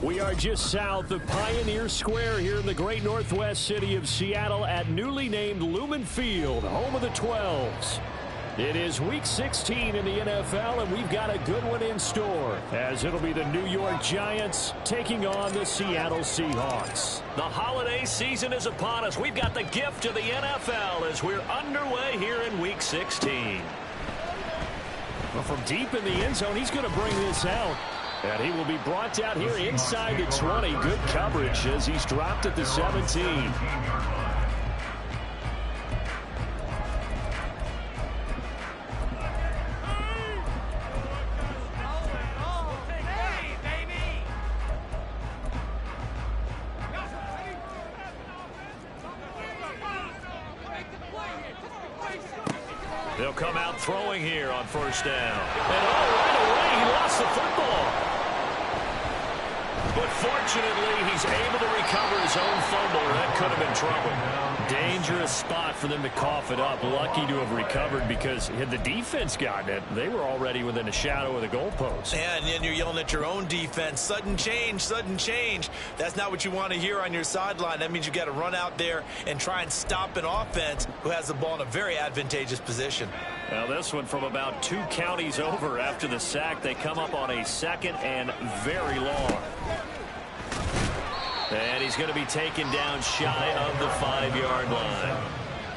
We are just south of Pioneer Square here in the great northwest city of Seattle at newly named Lumen Field, home of the 12s. It is Week 16 in the NFL, and we've got a good one in store, as it'll be the New York Giants taking on the Seattle Seahawks. The holiday season is upon us. We've got the gift of the NFL as we're underway here in Week 16. Well, from deep in the end zone, he's going to bring this out. And he will be brought down here inside the 20. Good coverage as he's dropped at the 17. They'll come out throwing here on first down. And right away, he lost the football. But fortunately, he's able to recover his own fumble, or that could have been trouble. Dangerous spot for them to cough it up. Lucky to have recovered, because had the defense gotten it, they were already within a shadow of the goalpost. Yeah, and then you're yelling at your own defense. Sudden change, sudden change. That's not what you want to hear on your sideline. That means you got to run out there and try and stop an offense who has the ball in a very advantageous position. Now this one from about 2 counties over after the sack. They come up on a second and very long. And he's going to be taken down shy of the 5-yard line.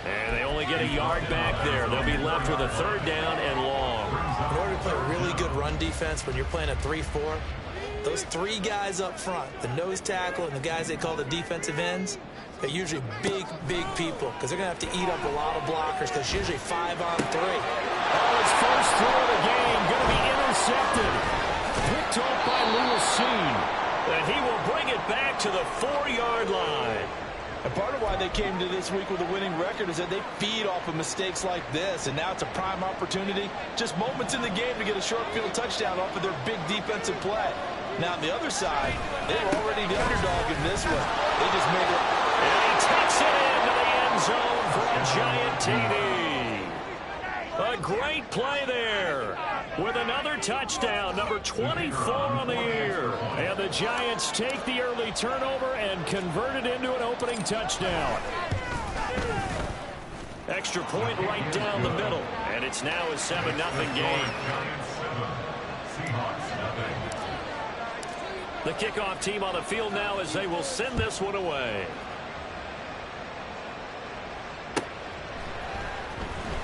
And they only get a yard back there. They'll be left with a 3rd down and long. In order to play a really good run defense when you're playing a 3-4, those 3 guys up front, the nose tackle and the guys they call the defensive ends, they're usually big, big people because they're going to have to eat up a lot of blockers because it's usually 5 on 3. Oh, his first throw of the game going to be intercepted. Picked off by Lewis. And he will bring it back to the 4-yard line. And part of why they came to this week with a winning record is that they feed off of mistakes like this. And now it's a prime opportunity, just moments in the game to get a short field touchdown off of their big defensive play. Now, on the other side, they were already the underdog in this one. They just made it. And he takes it into the end zone for a Giant TD. A great play there with another touchdown, number 24 on the year. And the Giants take the early turnover and convert it into an opening touchdown. Extra point right down the middle, and it's now a 7-0 game. The kickoff team on the field now as they will send this one away.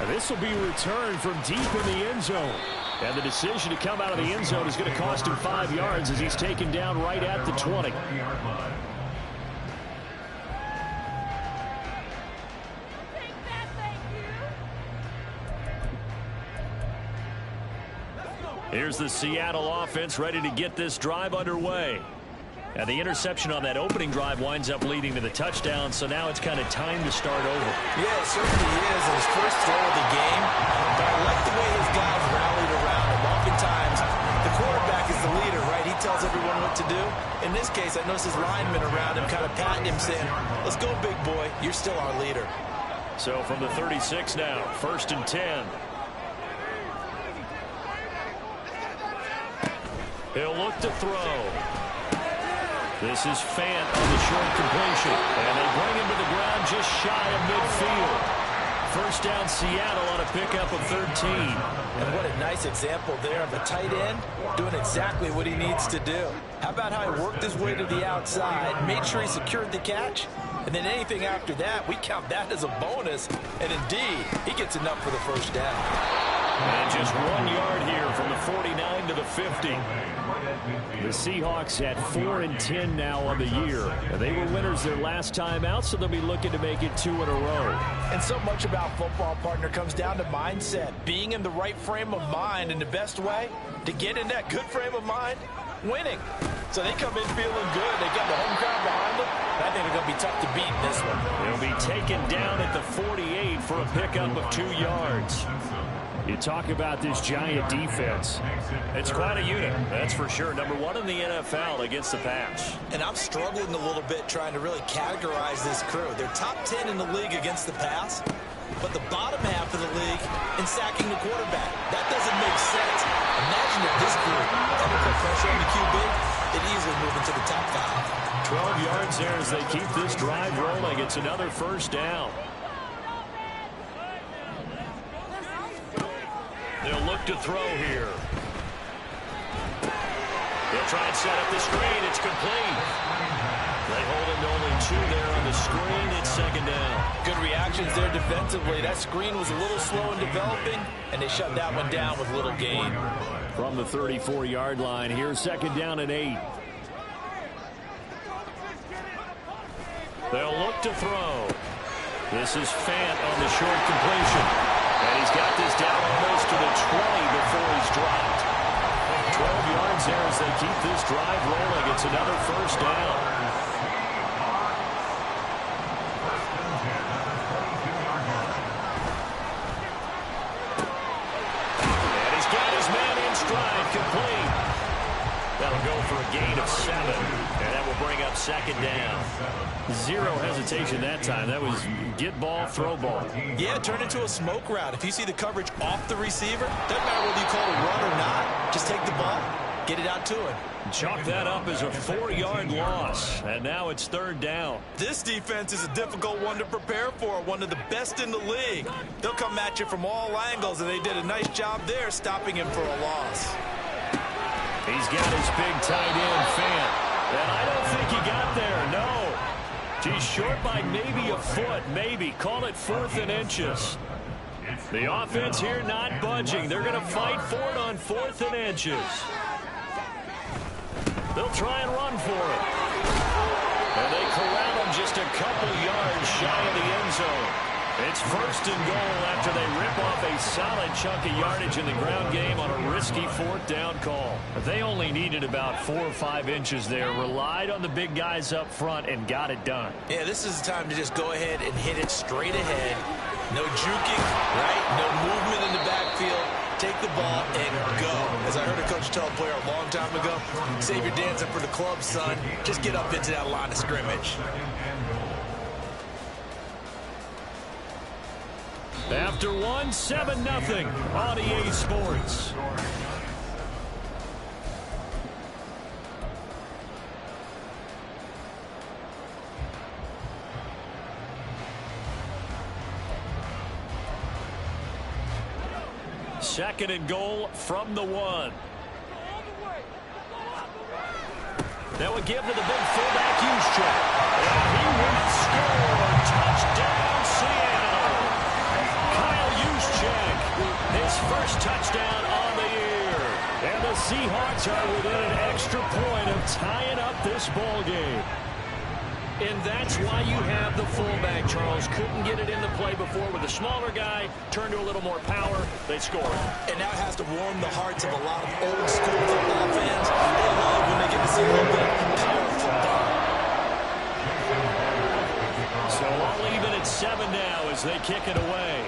And this will be returned from deep in the end zone. And the decision to come out of the end zone is going to cost him 5 yards as he's taken down right at the 20. Here's the Seattle offense ready to get this drive underway. And the interception on that opening drive winds up leading to the touchdown, so now it's kind of time to start over. Yeah, it certainly is. His first throw of the game. But I like the way his guys rallied around him. Oftentimes, the quarterback is the leader, right? He tells everyone what to do. In this case, I noticed his linemen around him kind of patting him, saying, let's go, big boy. You're still our leader. So from the 36 now, 1st and 10. He'll look to throw. This is Fant on the short completion. And they bring him to the ground just shy of midfield. First down Seattle on a pickup of 13. And what a nice example there of a tight end doing exactly what he needs to do. How about how he worked his way to the outside, made sure he secured the catch, and then anything after that, we count that as a bonus. And indeed, he gets enough for the first down. And just 1 yard here from the 49 to the 50. The Seahawks at 4-10 now on the year. They were winners their last time out, so they'll be looking to make it 2 in a row. And so much about football, partner, comes down to mindset. Being in the right frame of mind, and the best way to get in that good frame of mind, winning. So they come in feeling good. They got the home crowd behind them. I think they're going to be tough to beat in this one. They'll be taken down at the 48 for a pickup of 2 yards. You talk about this Giant defense. It's quite a unit, that's for sure. Number 1 in the NFL against the pass. And I'm struggling a little bit trying to really categorize this crew. They're top 10 in the league against the pass. but the bottom half of the league in sacking the quarterback. That doesn't make sense. Imagine if this group ever put pressure on the QB, it easily move into the top 5. 12 yards there as they keep this drive rolling. It's another first down. They'll look to throw here. They'll try and set up the screen. It's complete. They hold him to only 2 there on the screen. It's second down. Good reactions there defensively. That screen was a little slow in developing, and they shut that one down with little gain. From the 34-yard line, here's second down and 8. They'll look to throw. This is Fant on the short completion. And he's got this down almost to the 20 before he's dropped. 12 yards there as they keep this drive rolling. It's another first down. And he's got his man in stride, complete. That'll go for a gain of 7. And that will bring up second down. Zero hesitation that time. That was get ball, throw ball. Yeah, turn into a smoke route. If you see the coverage off the receiver, doesn't matter whether you call it a run or not. Just take the ball, get it out to him. Chalk that up as a 4-yard loss. And now it's third down. This defense is a difficult one to prepare for, one of the best in the league. They'll come at you from all angles, and they did a nice job there stopping him for a loss. He's got his big tight end, Fant. And I don't think he got there, no. He's short by maybe a foot, maybe. Call it 4th and inches. The offense here not budging. They're going to fight for it on 4th and inches. They'll try and run for it. And they corral him just a couple yards shy of the end zone. It's first and goal after they rip off a solid chunk of yardage in the ground game on a risky 4th down call. They only needed about 4 or 5 inches there, relied on the big guys up front, and got it done. Yeah, this is the time to just go ahead and hit it straight ahead. No juking, right? No movement in the backfield. Take the ball and go. As I heard a coach tell a player a long time ago, save your dancing for the club, son. Just get up into that line of scrimmage. After 1, 7-0 on EA Sports. Second and goal from the 1. That would give to the big fullback Juszczyk. And he will score. Touchdown, Seattle. Kyle Juszczyk, his first touchdown on the year. And the Seahawks are within an extra point of tying up this ball game. And that's why you have the fullback, Charles. Couldn't get it in the play before with a smaller guy. Turned to a little more power. They score. And that has to warm the hearts of a lot of old-school football fans. They love when they get to see a little bit of power football. So all even at 7 now as they kick it away.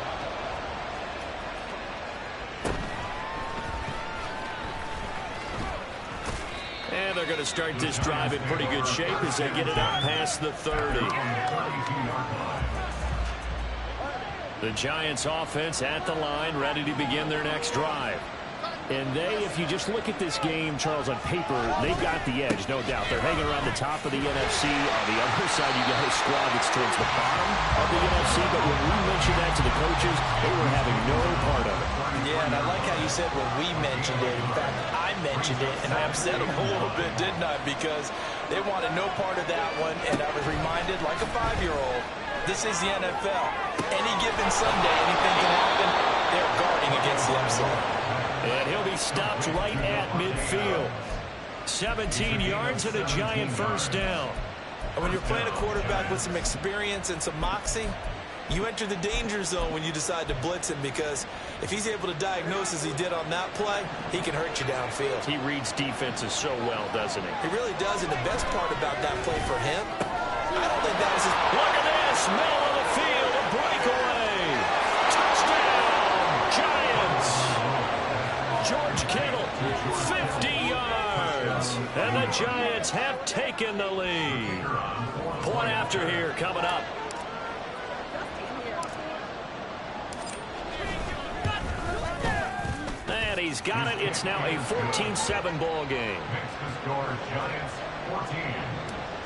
And they're going to start this drive in pretty good shape as they get it up past the 30. The Giants offense at the line, ready to begin their next drive. And they, if you just look at this game, Charles, on paper, they've got the edge, no doubt. They're hanging around the top of the NFC. On the other side, you got a squad that's towards the bottom of the NFC. But when we mentioned that to the coaches, they were having no part of it. Yeah, and I like how you said when we mentioned it. In fact, I mentioned it, and I upset them a little bit, didn't I? Because they wanted no part of that one, and I was reminded, like a 5-year-old, this is the NFL. Any given Sunday, anything can happen. They're guarding against the upset. And he'll be stopped right at midfield. 17 yards and a Giant first down. And when you're playing a quarterback with some experience and some moxie, you enter the danger zone when you decide to blitz him, because if he's able to diagnose as he did on that play, he can hurt you downfield. He reads defenses so well, doesn't he? He really does, and the best part about that play for him, I don't think that was his... Look at this, middle of the field, a breakaway. Touchdown, Giants. George Kittle, 50 yards. And the Giants have taken the lead. Point after here coming up. he's got it. It's now a 14-7 ball game. Giants 14,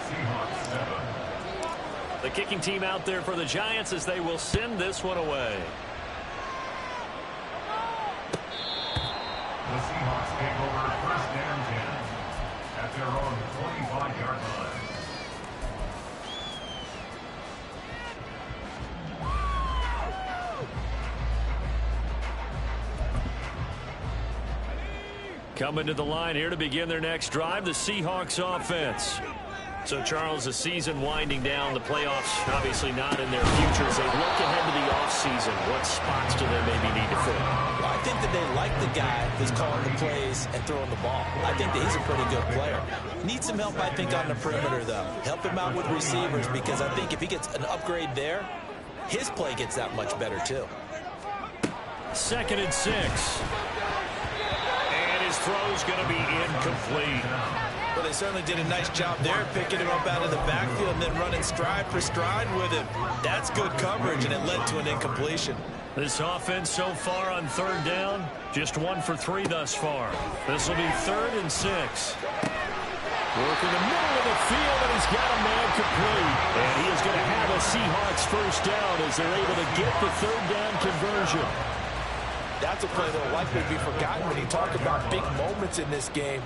Seahawks 7. The kicking team out there for the Giants as they will send this one away. The Seahawks take over first and 10 at their own 45-yard line. Coming to the line here to begin their next drive, the Seahawks offense. So, Charles, the season winding down, the playoffs obviously not in their future. As they look ahead to the offseason, what spots do they maybe need to fill? Well, I think that they like the guy who's calling the plays and throwing the ball. I think that he's a pretty good player. Needs some help, I think, on the perimeter, though. Help him out with receivers, because I think if he gets an upgrade there, his play gets that much better, too. 2nd and 6. And his throw's going to be incomplete. Well, they certainly did a nice job there, picking him up out of the backfield and then running stride for stride with him. That's good coverage, and it led to an incompletion. This offense so far on 3rd down, just 1 for 3 thus far. This will be 3rd and 6. Working the middle of the field, and he's got a man complete. And he is going to have a Seahawks first down as they're able to get the 3rd down conversion. That's a play that will likely be forgotten when you talk about big moments in this game.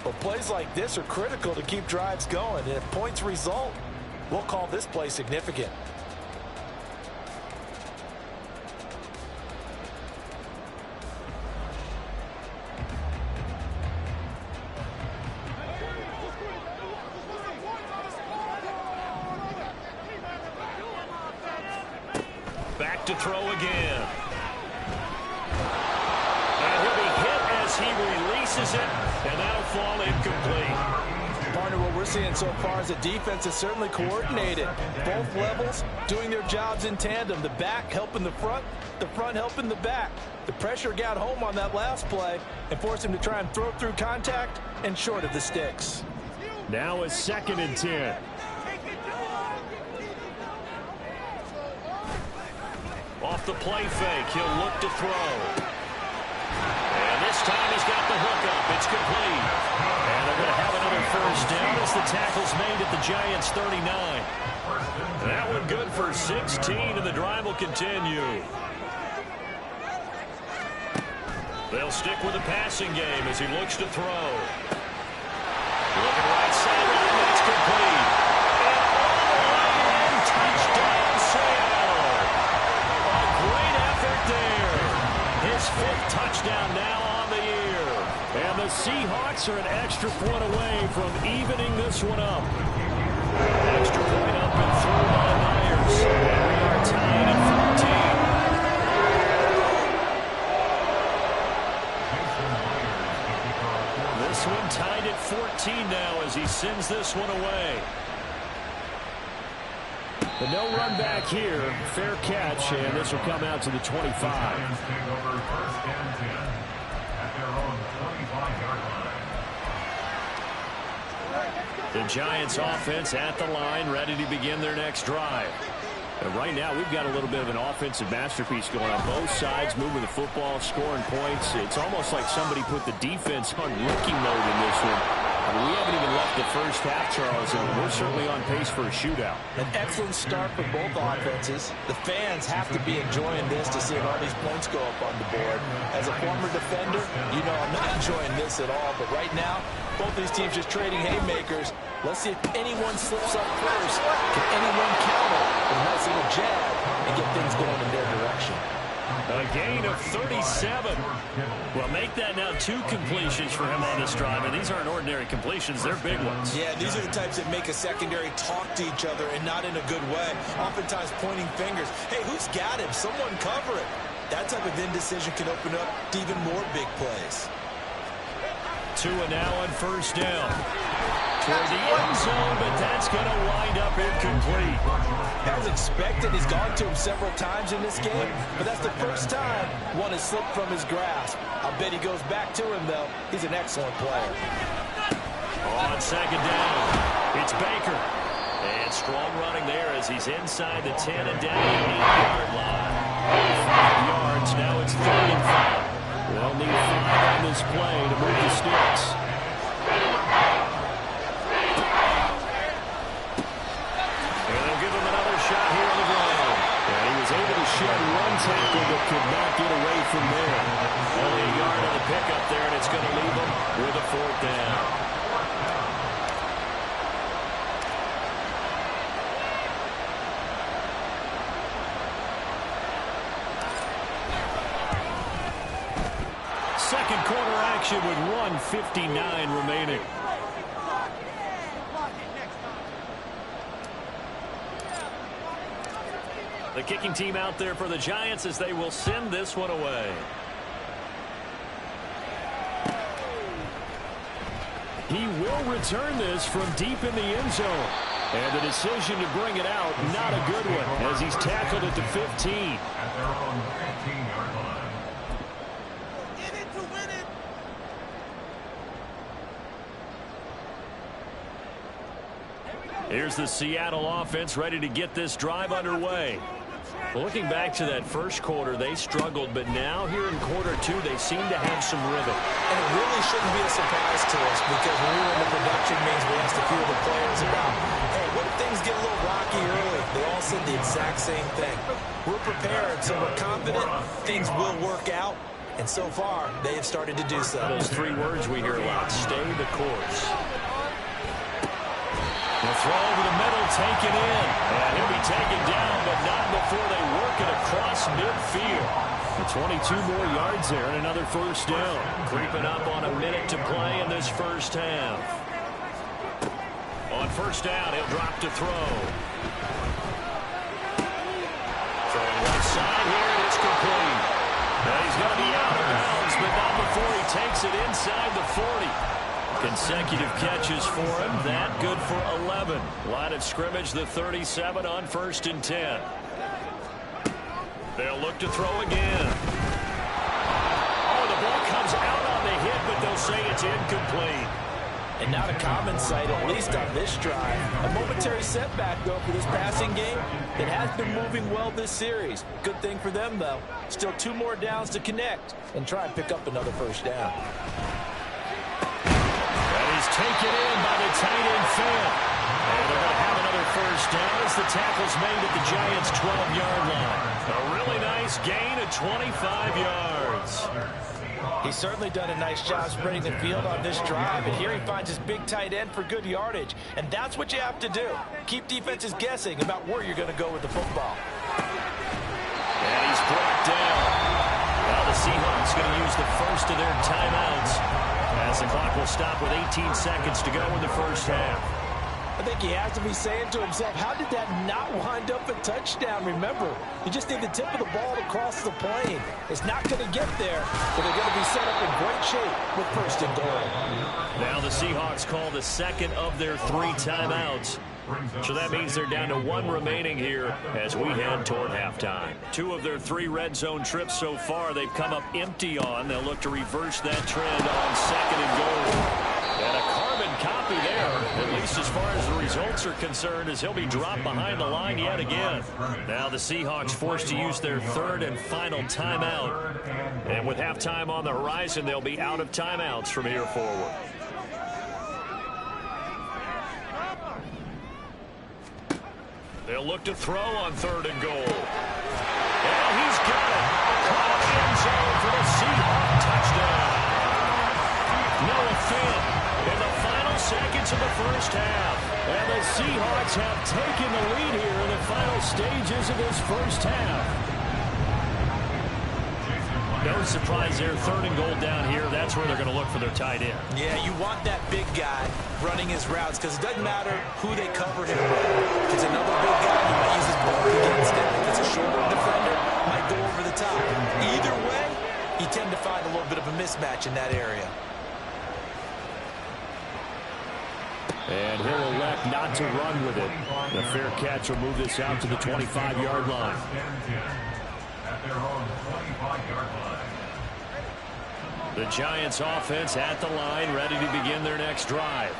But plays like this are critical to keep drives going. And if points result, we'll call this play significant. Back to throw again. And he'll be hit as he releases it, and that'll fall incomplete. Partner, what we're seeing so far is the defense is certainly coordinated. Both levels doing their jobs in tandem. The back helping the front helping the back. The pressure got home on that last play and forced him to try and throw through contact and short of the sticks. Now is 2nd and 10. Off the play fake, he'll look to throw. And this time he's got the hook up. It's complete. And they're going to have another first down as the tackle's made at the Giants' 39. That one good for 16, and the drive will continue. They'll stick with the passing game as he looks to throw. Looking right sideline, that's complete. And all the way in, touchdown Seattle. A great effort there. His 5th touchdown now on the year. And the Seahawks are an extra point away from evening this one up. Extra point up and through by Myers. And we are tied at 14. This one tied at 14 now as he sends this one away. But no run back here. Fair catch, and this will come out to the 25. Giants take over first and 10 at their own 25-yard line. The Giants offense at the line, ready to begin their next drive. And right now, we've got a little bit of an offensive masterpiece going on both sides, moving the football, scoring points. It's almost like somebody put the defense on rookie mode in this one. I mean, we haven't even left the first half, Charles, and we're certainly on pace for a shootout. An excellent start for both offenses. The fans have to be enjoying this to see all these points go up on the board. As a former defender, you know I'm not enjoying this at all. But right now, both these teams just trading haymakers. Let's see if anyone slips up first. Can anyone counter with a nice little jab and get things going in their direction? A gain of 37. Well, make that now 2 completions for him on this drive, and these aren't ordinary completions. They're big ones. Yeah, these are the types that make a secondary talk to each other and not in a good way. Oftentimes pointing fingers. Hey, who's got him? Someone cover it. That type of indecision can open up to even more big plays. Tua now on first down. Toward the end zone, but that's going to wind up incomplete. As expected, he's gone to him several times in this game, but that's the first time one has slipped from his grasp. I'll bet he goes back to him, though. He's an excellent player. On second down, it's Baker. And strong running there as he's inside the 10 and down the 8-yard line. 5 yards, now it's 3 and 5. They'll need 5 this play to move the sticks. And they'll give him another shot here on the ground. And he was able to shed one tackle but could not get away from there. Only a yard on the pickup there, and it's going to leave him with a 4th down. Second quarter action with 1:59 remaining. The kicking team out there for the Giants as they will send this one away. He will return this from deep in the end zone. And the decision to bring it out, not a good one, as he's tackled at the 15. At their own 15-yard line. Here's the Seattle offense ready to get this drive underway. Looking back to that first quarter, they struggled, but now here in quarter 2, they seem to have some rhythm. And it really shouldn't be a surprise to us because when we were in the production meetings, we asked a few of the players about, hey, what if things get a little rocky early? They all said the exact same thing. We're prepared, so we're confident things will work out. And so far, they have started to do so. Those 3 words we hear a lot, stay the course. The throw over the middle, taken in. And he'll be taken down, but not before they work it across midfield. 22 more yards there and another 1st down. Creeping up on a minute to play in this first half. On 1st down, he'll drop to throw. Throwing right side here, and it's complete. Now he's going to be out of bounds, but not before he takes it inside the 40. Consecutive catches for him. That good for 11. Line of scrimmage, the 37 on 1st and 10. They'll look to throw again. Oh, the ball comes out on the hit, but they'll say it's incomplete. And not a common sight, at least on this drive. A momentary setback, though, for this passing game. It has been moving well this series. Good thing for them, though. Still 2 more downs to connect and try and pick up another 1st down. That is taken in by the tight end, Fant. And they're going to have another 1st down as the tackle's made at the Giants' 12-yard line. A really nice gain of 25 yards. He's certainly done a nice job spreading the field on this drive, and here he finds his big tight end for good yardage. And that's what you have to do. Keep defenses guessing about where you're going to go with the football. And he's brought down. Now the Seahawks going to use the first of their timeouts as the clock will stop with 18 seconds to go in the first half. I think he has to be saying to himself, how did that not wind up a touchdown? Remember, you just need the tip of the ball to cross the plane. It's not going to get there, but they're going to be set up in great shape with 1st and goal. Now the Seahawks call the second of their 3 timeouts. So that means they're down to 1 remaining here as we head toward halftime. 2 of their 3 red zone trips so far they've come up empty on. They'll look to reverse that trend on 2nd and goal. And a carbon copy there, at least as far as the results are concerned, as he'll be dropped behind the line yet again. Now the Seahawks forced to use their 3rd and final timeout. And with halftime on the horizon, they'll be out of timeouts from here forward. They'll look to throw on 3rd and goal. And he's got it. Caught in the end zone for the Seahawks touchdown. Noah Fant in the final seconds of the first half. And the Seahawks have taken the lead here in the final stages of this first half. No surprise there, 3rd and goal down here. That's where they're going to look for their tight end. Yeah, you want that big guy running his routes because it doesn't matter who they cover him with. If it's another big guy, he might use his ball against him. If it's a shorter defender, might go over the top. Either way, you tend to find a little bit of a mismatch in that area. And he'll elect not to run with it. The fair catch will move this out to the 25-yard line. At their own 25-yard line. The Giants offense at the line, ready to begin their next drive.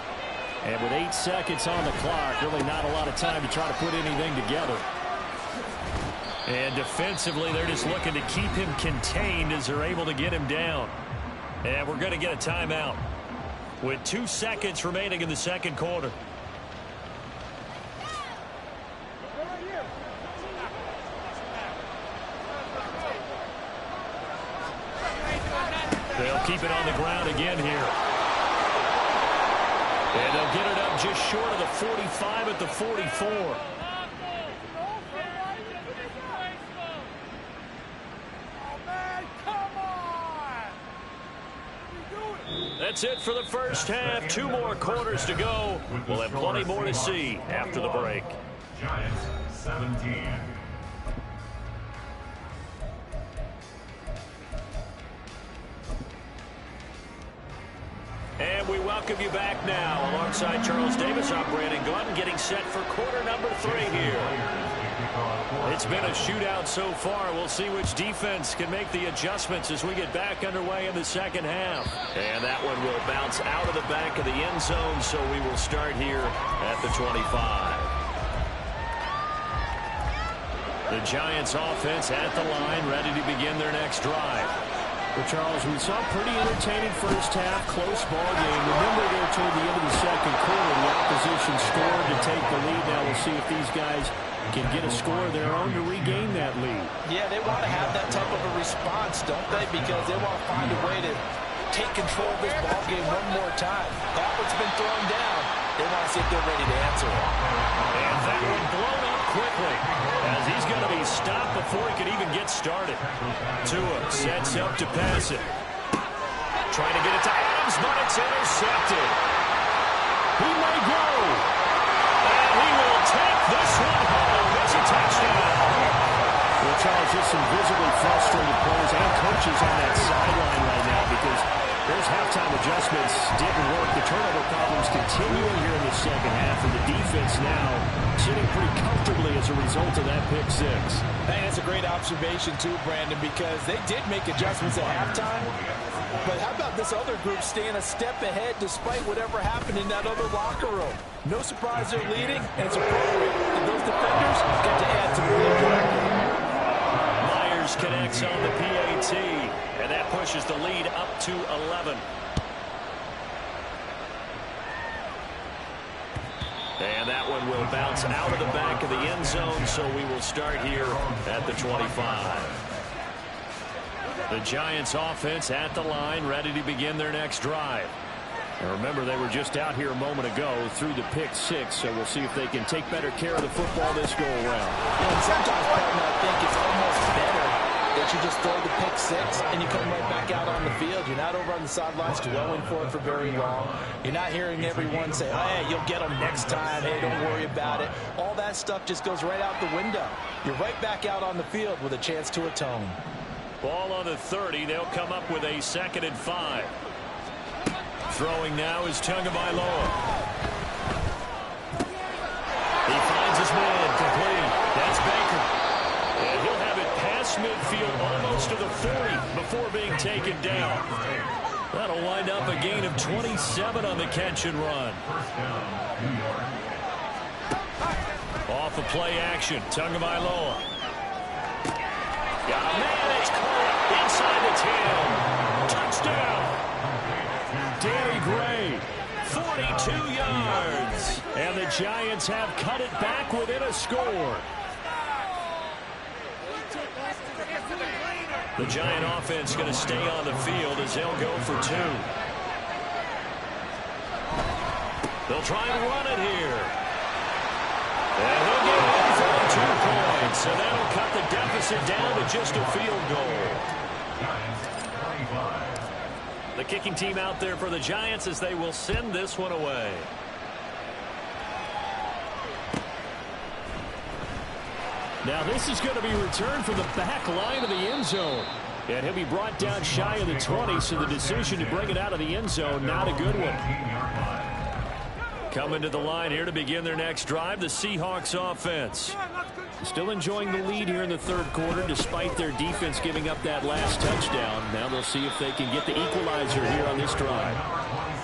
And with 8 seconds on the clock, really not a lot of time to try to put anything together. And defensively, they're just looking to keep him contained as they're able to get him down. And we're going to get a timeout with 2 seconds remaining in the second quarter. They'll keep it on the ground again here. And they'll get it up just short of the 45 at the 44. That's it for the first half. 2 more quarters to go. We'll have plenty more to see after the break. Giants 17. And we welcome you back now. Alongside Charles Davis, I'm Brandon Gaudin, getting set for quarter number 3 here. It's been a shootout so far. We'll see which defense can make the adjustments as we get back underway in the second half. And that one will bounce out of the back of the end zone, so we will start here at the 25. The Giants offense at the line, ready to begin their next drive. Well, Charles, we saw a pretty entertaining first half, close ball game. Remember there toward the end of the second quarter, the opposition scored to take the lead. Now we'll see if these guys can get a score of their own to regain that lead. Yeah, they want to have that type of a response, don't they? Because they want to find a way to take control of this ball game one more time. That one's been thrown down. They want to see if they're ready to answer it. And that one blown up quickly as he's going to be stopped before he could even get started. Tua sets up to pass it. Trying to get it to Adams, but it's intercepted. He may go. And he will take this one home. It's a touchdown. Well, Charles, just some visibly frustrated players and coaches on that sideline right now because those halftime adjustments didn't work. The turnover problems continuing here in the second half, and the defense now sitting pretty comfortably as a result of that pick six. Hey, that's a great observation too, Brandon, because they did make adjustments at halftime. But how about this other group staying a step ahead despite whatever happened in that other locker room? No surprise they're leading, and it's appropriate that those defenders get to add to the lead directly. Myers connects on the PAT, and that pushes the lead up to 11. And that one will bounce out of the back of the end zone, so we will start here at the 25. The Giants offense at the line, ready to begin their next drive. And remember, they were just out here a moment ago through the pick six, so we'll see if they can take better care of the football this go around. And sometimes, partner, I think it's almost better that you just throw the pick six and you come right back out on the field. You're not over on the sidelines dwelling for it for very long. You're not hearing everyone say, oh, hey, you'll get them next time. Hey, don't worry about it. All that stuff just goes right out the window. You're right back out on the field with a chance to atone. Ball on the 30. They'll come up with a 2nd and 5. Throwing now is Tagovailoa. He finds his man complete. That's Baker. And he'll have it past midfield almost to the 40 before being taken down. That'll wind up a gain of 27 on the catch and run. Off of play action, Tagovailoa. Got a man, it's caught inside the 10. Touchdown. Danny Gray, 42 yards. And the Giants have cut it back within a score. The Giant offense going to stay on the field as they'll go for 2. They'll try and run it here. And they'll get it for 2 points. So that'll cut the deficit down to just a field goal. The kicking team out there for the Giants as they will send this one away. Now this is going to be returned from the back line of the end zone. And he'll be brought down shy of the 20, so the decision to bring it out of the end zone, not a good one. Coming to the line here to begin their next drive, the Seahawks offense. Still enjoying the lead here in the third quarter despite their defense giving up that last touchdown. Now they'll see if they can get the equalizer here on this drive.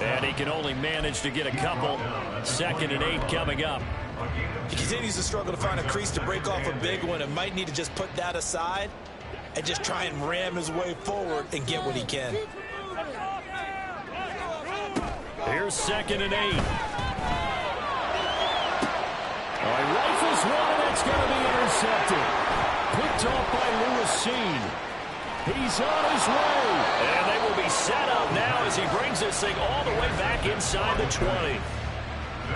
And he can only manage to get a couple. 2nd and 8 coming up. He continues to struggle to find a crease to break off a big one and might need to just put that aside and just try and ram his way forward and get what he can. Here's 2nd and 8. Oh, he rifles one, and it's going to be intercepted. Picked off by Lewis Cine. He's on his way. And they will be set up now as he brings this thing all the way back inside the 20. They'll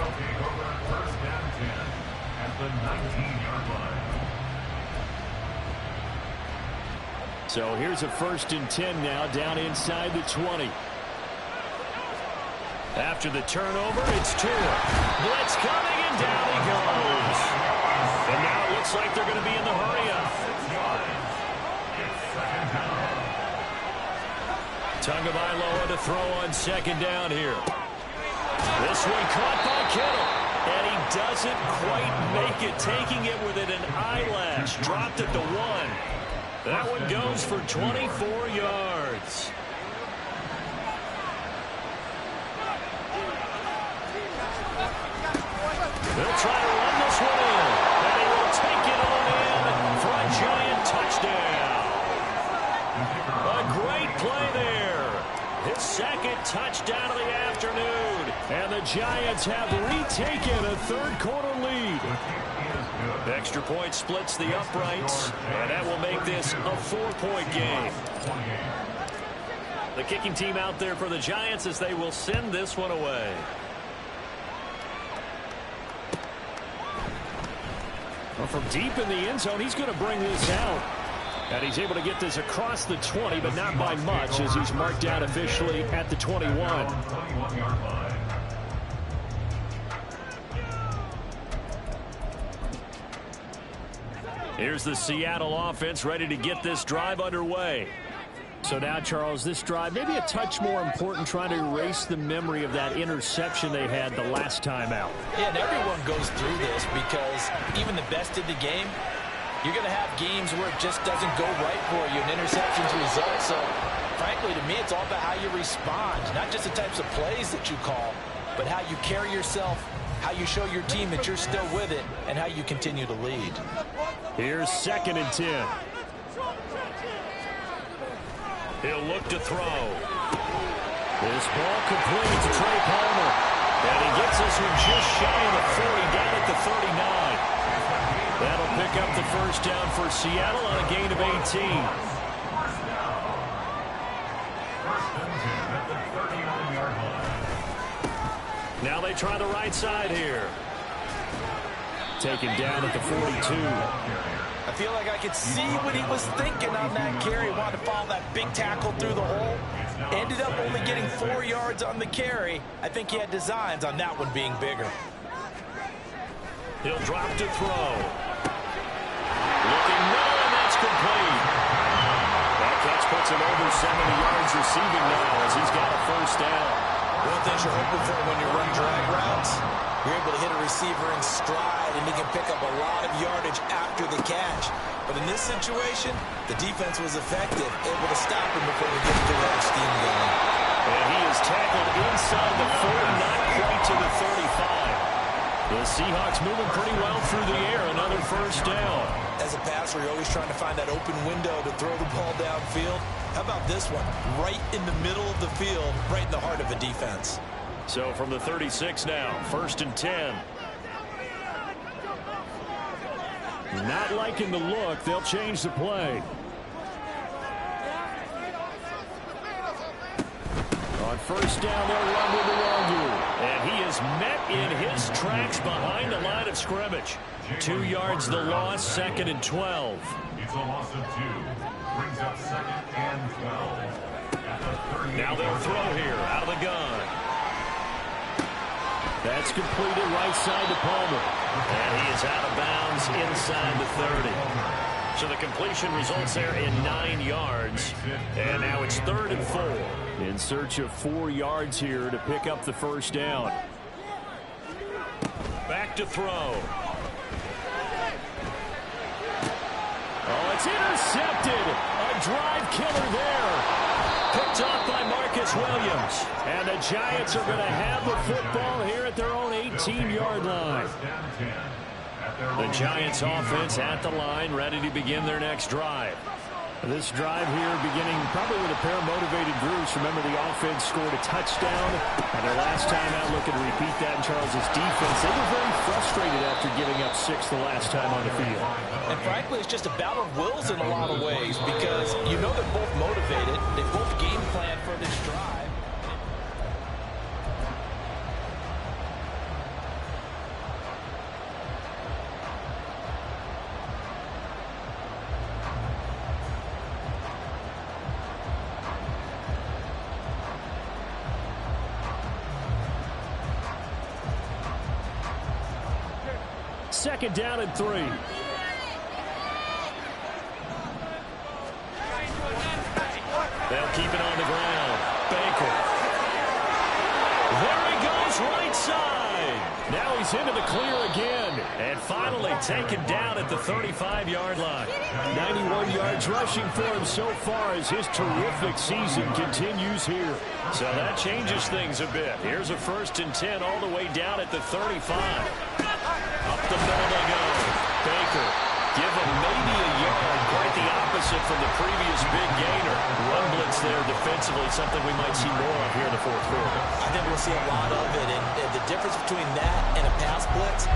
take over 1st and 10 at the 19-yard line. So here's a 1st and 10 now down inside the 20. After the turnover, it's Tua. Blitz coming, and down he goes. And now it looks like they're going to be in the hurry-up. Tagovailoa to throw on 2nd down here. This one caught by Kittle. And he doesn't quite make it, taking it within an eyelash. Dropped at the 1. That one goes for 24 yards. They'll try to run this one in. And he will take it on in for a giant touchdown. A great play there. His 2nd touchdown of the afternoon. And the Giants have retaken a 3rd-quarter lead. Extra point splits the uprights. And that will make this a 4-point game. The kicking team out there for the Giants as they will send this one away. Well, from deep in the end zone, he's going to bring this out. And he's able to get this across the 20, but not by much, as he's marked down officially at the 21. Here's the Seattle offense ready to get this drive underway. So now, Charles, this drive maybe a touch more important, trying to erase the memory of that interception they had the last time out. Yeah, and everyone goes through this because even the best in the game, you're going to have games where it just doesn't go right for you, and interceptions result. So, frankly, to me, it's all about how you respond, not just the types of plays that you call, but how you carry yourself, how you show your team that you're still with it, and how you continue to lead. Here's 2nd and 10. He'll look to throw. This ball complete to Trey Palmer. And he gets this one just shy of the 40, down at the 39. That'll pick up the 1st down for Seattle on a gain of 18. Now they try the right side here. Taken down at the 42. I feel like I could see what he was thinking on that carry. Wanted to follow that big tackle through the hole. Ended up only getting 4 yards on the carry. I think he had designs on that one being bigger. He'll drop to throw. Looking low, and that's complete. That catch puts him over 70 yards receiving now as he's got a 1st down. One of the things you're hoping for when you run drag routes, you're able to hit a receiver in stride, and he can pick up a lot of yardage after the catch. But in this situation, the defense was effective, able to stop him before he gets the right steam going. And he is tackled inside the 40, not quite to the 35. The Seahawks moving pretty well through the air. Another 1st down. As a passer, you're always trying to find that open window to throw the ball downfield. How about this one? Right in the middle of the field, right in the heart of a defense. So from the 36 now, 1st and 10. Not liking the look. They'll change the play. On 1st down, they'll run with Nwangwu. And he is met in his tracks behind the line of scrimmage. 2 yards the loss, 2nd and 12. It's a loss of 2. Brings up 2nd and 12. At the 38. Now they'll throw here, out of the gun. That's completed right side to Palmer. And he is out of bounds inside the 30. So the completion results there in 9 yards. And now it's 3rd and 4. In search of 4 yards here to pick up the 1st down. Back to throw. Oh, it's intercepted. A drive killer there. Picked off by Marcus Williams. And the Giants are going to have the football here at their own 18-yard line. The Giants offense at the line, ready to begin their next drive. This drive here beginning probably with a pair of motivated groups. Remember, the offense scored a touchdown, and their last time out looking to repeat that in Charles's defense. They were very frustrated after giving up 6 the last time on the field. And frankly, it's just a battle of wills in a lot of ways because you know they're both motivated. They both game plan for this drive. Second down and 3. They'll keep it on the ground. Baker. There he goes, right side. Now he's into the clear again. And finally taken down at the 35-yard line. 91 yards rushing for him so far as his terrific season continues here. So that changes things a bit. Here's a 1st and 10 all the way down at the 35. Up the middle they go. Baker, give him maybe a yard. Quite the opposite from the previous big gainer. Run blitz there defensively, something we might see more of here in the 4th quarter. I think we'll see a lot of it. And the difference between that and a pass blitz,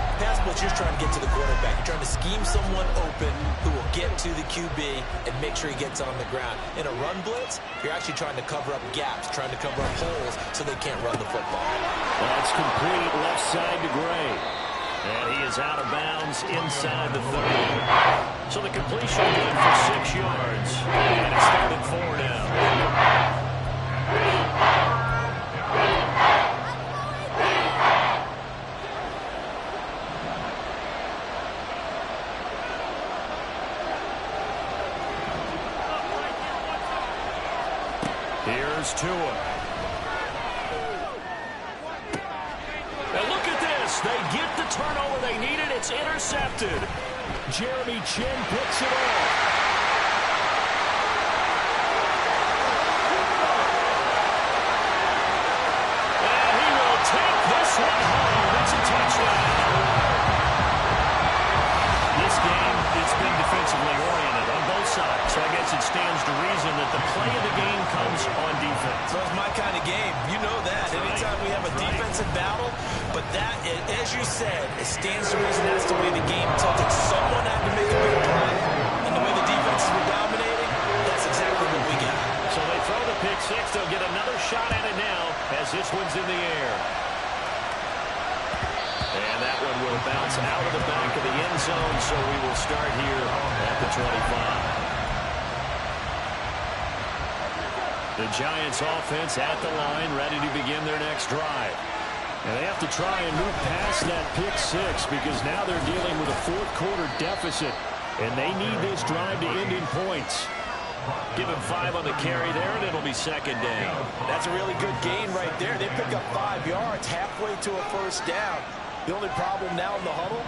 you're trying to get to the quarterback. You're trying to scheme someone open who will get to the QB and make sure he gets on the ground. In a run blitz, you're actually trying to cover up gaps, trying to cover up holes so they can't run the football. That's complete left side to Gray. And he is out of bounds inside the 30. So the completion good for 6 yards. And it's 3rd and 4 now. Here's Tua. They get the turnover they needed. It's intercepted. Jeremy Chinn picks it off. And he will take this one home. It's a touchdown. This game, it's been defensively oriented on both sides. So I guess it stands to reason that the play of the game comes on defense. So it's my kind of game. You know that. Anytime we have a defensive battle, but that, as you said, it stands to reason that's the way the game tilted. Someone had to make a big play, and the way the defenses were dominating, that's exactly what we got. So they throw the pick 6. They'll get another shot at it now as this one's in the air. And that one will bounce out of the back of the end zone, so we will start here at the 25. The Giants offense at the line, ready to begin their next drive. And they have to try and move past that pick 6 because now they're dealing with a 4th quarter deficit. And they need this drive to end in points. Give him 5 on the carry there, and it'll be 2nd down. That's a really good gain right there. They pick up 5 yards halfway to a 1st down. The only problem now in the huddle,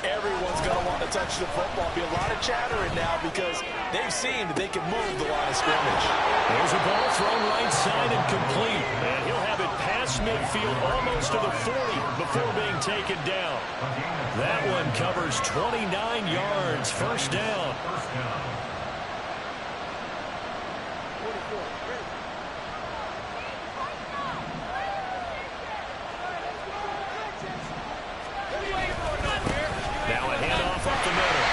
everyone's going to want to touch the football. Be a lot of chattering now because they've seen that they can move the line of scrimmage. There's a ball thrown right side and complete. And he'll have it past midfield almost to the 40 before being taken down. That one covers 29 yards. 1st down. Now a handoff up the middle.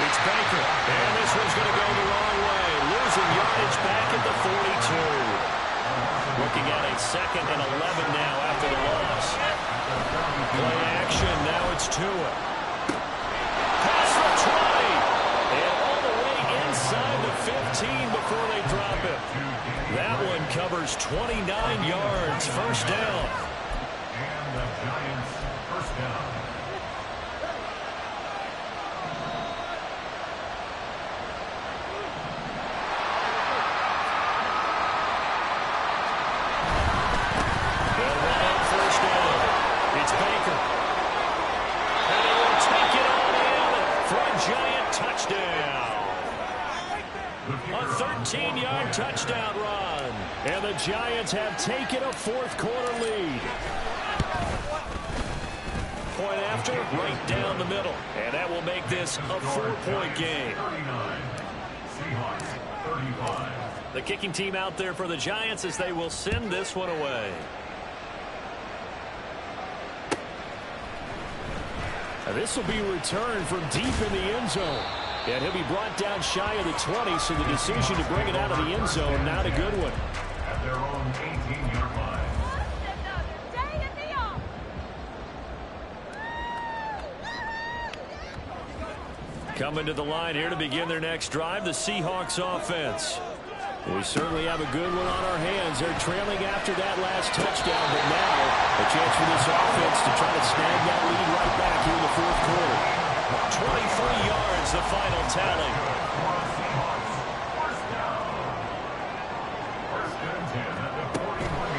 It's Baker. And this one's going to go the wrong way. Losing yardage back at the 42. Looking at a 2nd and 11 now after the loss. Play action. Now it's Tua. Pass for 20. And all the way inside the 15 before they drop it. That one covers 29 yards. 1st down. And the Giants' 1st down. A 13-yard touchdown run. And the Giants have taken a 4th quarter lead. Point after, right down the middle. And that will make this a 4-point game. 39. Seahawks 45. The kicking team out there for the Giants as they will send this one away. This will be returned from deep in the end zone. And he'll be brought down shy of the 20, so the decision to bring it out of the end zone, not a good one. At their own 18-yard line. Coming to the line here to begin their next drive, the Seahawks offense. We certainly have a good one on our hands. They're trailing after that last touchdown, but now a chance for this offense to try to snag that lead right back here in the fourth quarter. 23 yards, the final tally.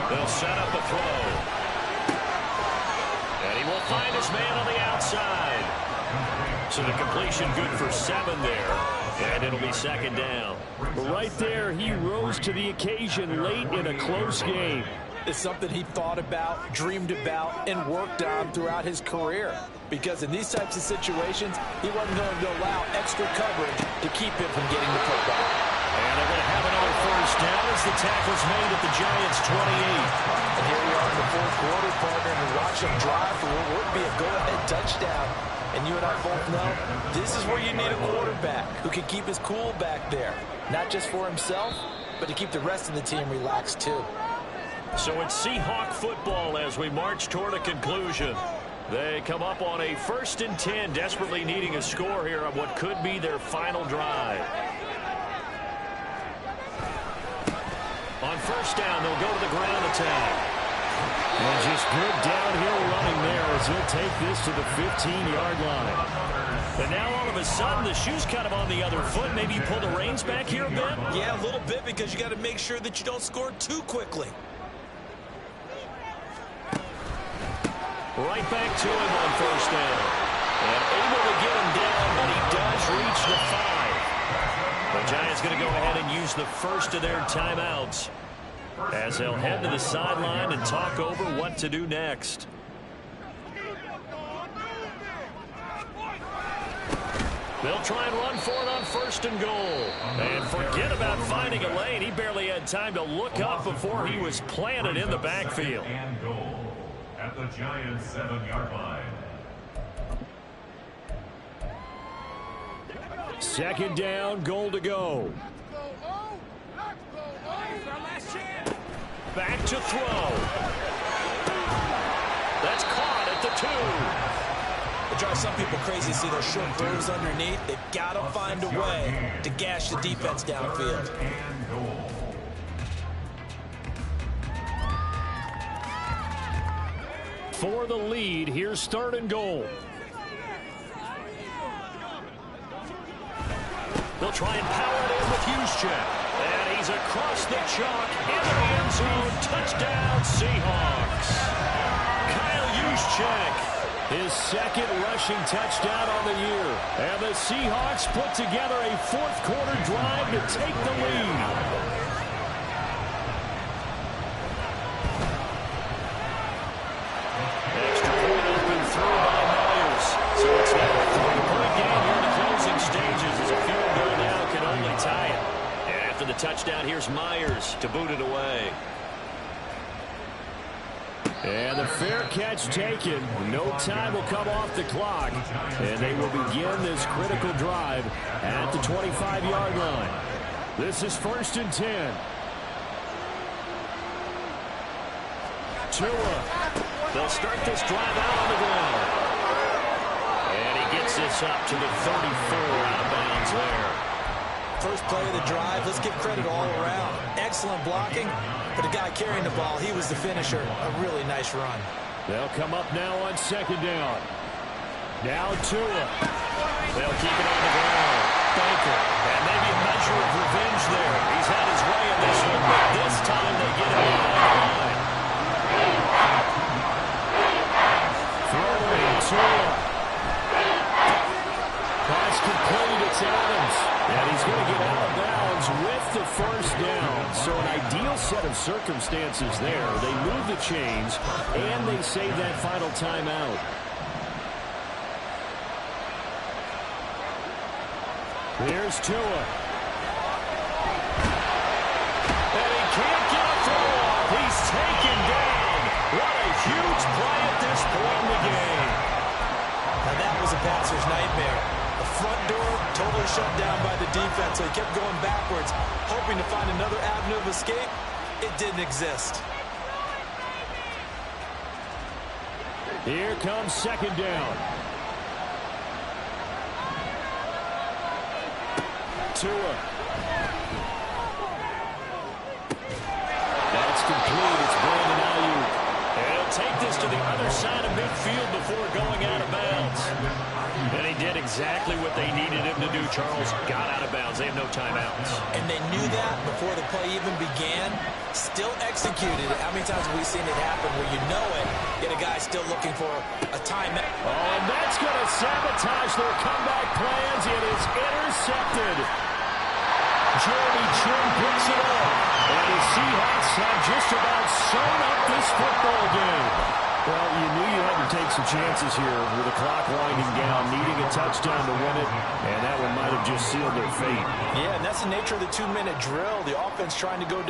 They'll set up a throw. And he will find his man on the outside. So the completion good for 7 there. And it'll be second down. Right there, he rose to the occasion late in a close game. It's something he thought about, dreamed about, and worked on throughout his career. Because in these types of situations, he wasn't going to allow extra coverage to keep him from getting the football. And they're going to have another first down as the tackle's made at the Giants' 28. And here we are in the fourth quarter, partner, and watch him drive for what would be a go-ahead touchdown. And you and I both know this is where you need a quarterback who can keep his cool back there. Not just for himself, but to keep the rest of the team relaxed too. So it's Seahawk football as we march toward a conclusion. They come up on a 1st and 10, desperately needing a score here on what could be their final drive. On first down, they'll go to the ground attack. And just good downhill running there as he'll take this to the 15-yard line. And now all of a sudden, the shoe's kind of on the other foot. Maybe you pull the reins back here a bit? Yeah, a little bit, because you got to make sure that you don't score too quickly. Right back to him on first down. And able to get him down, but he does reach the 5. The Giants going to go ahead and use the first of their timeouts as they'll head to the sideline and talk over what to do next. They'll try and run for it on 1st and goal. And forget about finding a lane. He barely had time to look up before he was planted in the backfield. And goal at the Giants' 7-yard line. Second down, goal to go. Back to throw. That's caught at the 2. It drives some people crazy to see those short throws underneath. They've got to find a way to gash the defense downfield. And goal. For the lead, here's 3rd and goal. They'll try and power it in with Juszczyk. And he's across the chalk into the end zone. Touchdown, Seahawks. Kyle Juszczyk. His 2nd rushing touchdown on the year. And the Seahawks put together a 4th quarter drive to take the lead. Extra point open through by Myers. So it's now a 3-point game here in the closing stages as a field goal now can only tie it. And after the touchdown, here's Myers to boot it away. And the fair catch taken. No time will come off the clock. And they will begin this critical drive at the 25-yard line. This is 1st and 10. Tua. They'll start this drive out on the ground. And he gets this up to the 34 out of bounds there. First play of the drive, let's give credit all around. Excellent blocking, but the guy carrying the ball, he was the finisher. A really nice run. They'll come up now on 2nd down. Now Tua. They'll keep it on the ground. Baker. And maybe a measure of revenge there. He's had his way in this one, but this time they get him on the line. Throwing Tua. Pass complete. It's Adams. And he's going to get out of bounds with the 1st down. So an ideal set of circumstances there. They move the chains, and they save that final timeout. Here's Tua. shut down by the defense, so he kept going backwards, hoping to find another avenue of escape. It didn't exist. Here comes second down. Tua. That's complete. It's Brandon Ayuk. He'll take this to the other side of midfield before going out of bounds. And he did exactly what they needed him to do, Charles. Got out of bounds. They have no timeouts. And they knew that before the play even began. Still executed it. How many times have we seen it happen where you know it, yet a guy still looking for a timeout? Oh, and that's going to sabotage their comeback plans. It is intercepted. Jeremy Chinn picks it up. And the Seahawks have just about sewn up this football game. Well, you knew you had to take some chances here with the clock winding down, needing a touchdown to win it, and that one might have just sealed their fate. Yeah, and that's the nature of the 2-minute drill. The offense trying to go down.